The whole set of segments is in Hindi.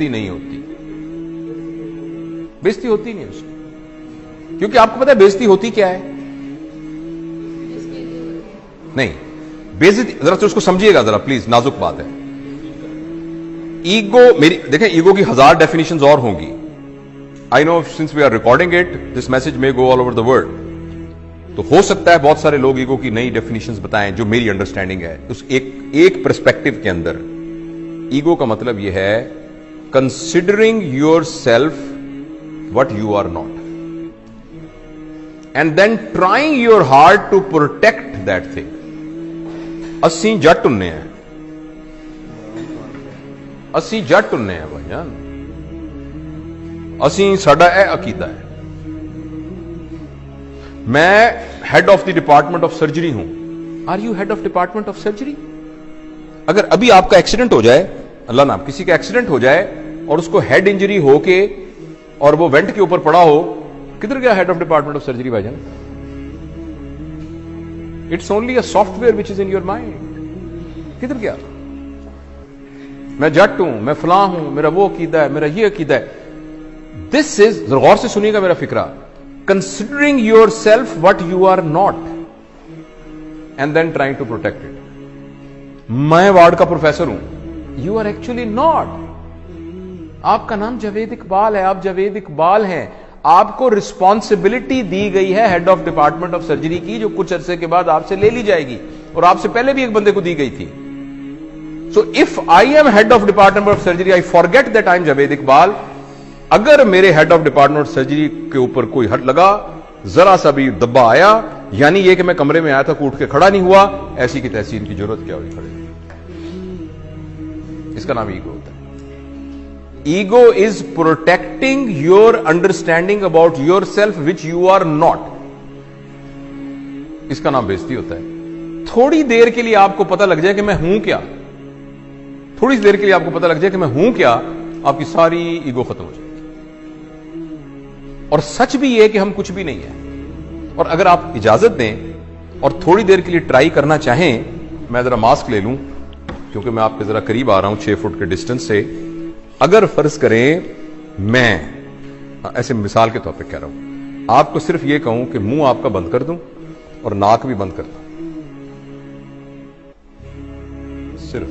बेइज्जती नहीं होती, बेइज्जती होती नहीं उसकी, क्योंकि आपको पता है बेइज्जती होती क्या है? नहीं, बेइज्जती जरा तो उसको समझिएगा जरा प्लीज, नाजुक बात है। ईगो, मेरी देखें, ईगो की 1000 डेफिनेशंस और होंगी। I know since we are recording it this message may go all over the world, तो हो सकता है बहुत सारे लोग ईगो की नई डेफिनेशंस बताएं जो मेरी अंडरस्टैंडिंग है। उस एक पर्सपेक्टिव के अंदर ईगो का मतलब यह है considering yourself what you are not and then trying your heart to protect that thing. अस्सी जट हुन्ने हैं, अस्सी जट हुन्ने हैं भाईजान, असी साडा ए अकीदा है। मैं head of the department of surgery हूं। Are you head of department of surgery? अगर अभी आपका एक्सीडेंट हो जाए, अल्लाह ना, किसी का एक्सीडेंट हो जाए और उसको हेड इंजरी होके और वो वेंट के ऊपर पड़ा हो, किधर गया head of department of surgery भाईजान? It's only a software which is in your mind. किधर गया? मैं जट हूं, मैं फलां हूं, मेरा वो अकीदा है, मेरा ये अकीदा है। दिस इज, गौर से सुनिएगा मेरा फिक्रा, considering yourself what you are not and then trying to protect it। मैं वार्ड का प्रोफेसर हूं, you are actually not। आपका नाम जावेद इकबाल है, आप जावेद इकबाल हैं। आपको रिस्पॉन्सिबिलिटी दी गई है head of department of surgery की, जो कुछ अरसे के बाद आपसे ले ली जाएगी, और आपसे पहले भी एक बंदे को दी गई थी। So if I am head of department of surgery, I forget that I am Javed Iqbal. अगर मेरे head of department of surgery के ऊपर कोई हट लगा, जरा सा भी दब्बा आया, यानी ये कि मैं कमरे में आया था, उठ के खड़ा नहीं हुआ, ऐसी की तैसी इनकी जरूरत क्या हुई खड़े? इसका नाम ईगो होता है। Ego is protecting your understanding about yourself which you are not. इसका नाम बेइज्जती होता है। थोड़ी देर के लिए आपको पता लग जाए कि मैं हूं क्या, थोड़ी देर के लिए आपको पता लग जाए कि मैं हूं क्या, आपकी सारी ईगो खत्म हो जाएगी। और सच भी यह कि हम कुछ भी नहीं है। और अगर आप इजाजत दें और थोड़ी देर के लिए ट्राई करना चाहें, मैं जरा मास्क ले लूं क्योंकि मैं आपके जरा करीब आ रहा हूं 6 फुट के डिस्टेंस से। अगर फर्ज करें मैं ऐसे मिसाल के तौर पे कह रहा हूं, आपको सिर्फ यह कहूं कि मुंह आपका बंद कर दूं और नाक भी बंद कर दूं, सिर्फ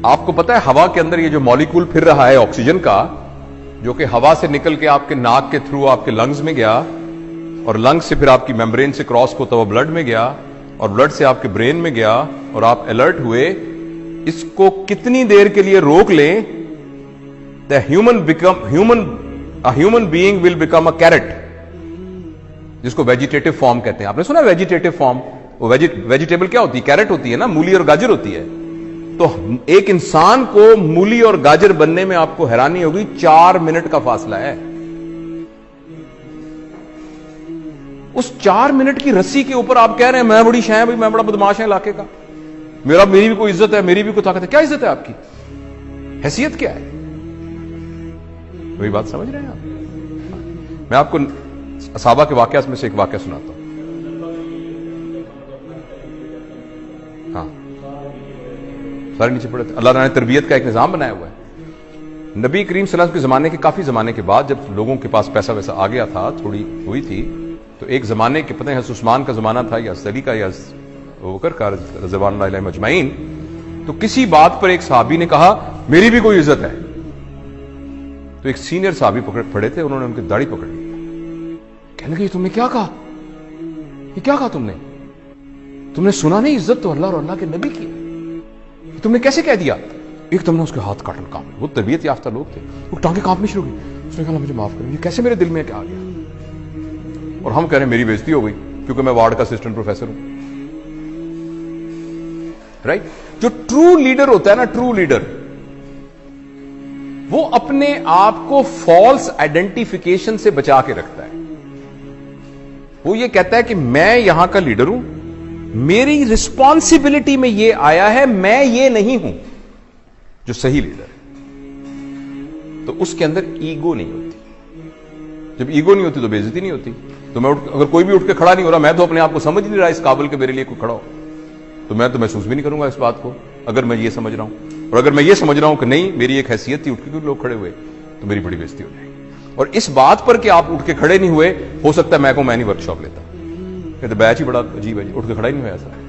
आपको पता है हवा के अंदर ये जो मॉलिक्यूल फिर रहा है ऑक्सीजन का, जो कि हवा से निकल के आपके नाक के थ्रू आपके लंग्स में गया, और लंग्स से फिर आपकी मेम्ब्रेन से क्रॉस होता हुआ ब्लड में गया, और ब्लड से आपके ब्रेन में गया, और आप अलर्ट हुए। इसको कितनी देर के लिए रोक लें, the human being will become a carrot, जिसको वेजिटेटिव फॉर्म कहते हैं। आपने सुना वेजिटेटिव फॉर्म? वो वेजिटेबल क्या होती है? कैरेट होती है ना, मूली और गाजर होती है। तो एक इंसान को मूली और गाजर बनने में आपको हैरानी होगी 4 मिनट का फासला है। उस 4 मिनट की रस्सी के ऊपर आप कह रहे हैं मैं बड़ी शाय भाई, मैं बड़ा बदमाश है इलाके का, मेरी भी कोई इज्जत है, मेरी भी कोई ताकत है। क्या इज्जत है आपकी? हैसियत क्या है? वही बात समझ रहे हैं आप? मैं आपको असहाबा के वाकया में से एक वाकया सुनाता हूं। हाँ, सारे नीचे पड़े थे। अल्लाह ने तरबियत का एक निजाम बनाया हुआ है। नबी करीम सल्लल्लाहु अलैहि वसल्लम के जमाने के काफी जमाने के बाद, जब लोगों के पास पैसा वैसा आ गया था, थोड़ी हुई थी, तो एक जमाने के, पता है हज़रत उस्मान का जमाना था या अली का या बकर का रज़वानुल्लाह अलैहिम अजमईन, तो किसी बात पर एक सहाबी ने कहा मेरी भी कोई इज्जत है। तो एक सीनियर सहाबी पड़े थे, उन्होंने उनकी दाढ़ी पकड़ ली। कहने लगे तुमने क्या कहा? ये क्या कहा तुमने सुना नहीं? इज्जत तो अल्लाह और अल्लाह के नबी की, तुमने कैसे कह दिया? एक तुमने उसके हाथ काटन काम, वो तरबियत याफ्ता लोग थे, वो टांगे कांपनी शुरू हुई। उसने कहा मुझे माफ करो, ये कैसे मेरे दिल में क्या आ गया? और हम कह रहे हैं मेरी बेइज्जती हो गई क्योंकि मैं वार्ड का असिस्टेंट प्रोफेसर हूं। राइट? जो ट्रू लीडर होता है ना, ट्रू लीडर, वो अपने आप को फॉल्स आइडेंटिफिकेशन से बचा के रखता है। वो ये कहता है कि मैं यहां का लीडर हूं, मेरी रिस्पॉन्सिबिलिटी में ये आया है, मैं ये नहीं हूं जो सही लीडर है। तो उसके अंदर ईगो नहीं होती। जब ईगो नहीं होती तो बेइज्जती नहीं होती। तो मैं अगर कोई भी उठ के खड़ा नहीं हो रहा, मैं तो अपने आप को समझ नहीं रहा इस काबिल के मेरे लिए कोई खड़ा हो, तो मैं तो महसूस भी नहीं करूंगा इस बात को, अगर मैं ये समझ रहा हूं। और अगर मैं ये समझ रहा हूं कि नहीं मेरी एक हैसियत थी, उठ के क्यों लोग खड़े हुए, तो मेरी बड़ी बेइज्जती हो जाएगी। और इस बात पर कि आप उठ के खड़े नहीं हुए, हो सकता है मैं नहीं वर्कशॉप लेता, तो बैच ही बड़ा अजीब है जी, उठ के खड़ा ही नहीं हुआ ऐसा।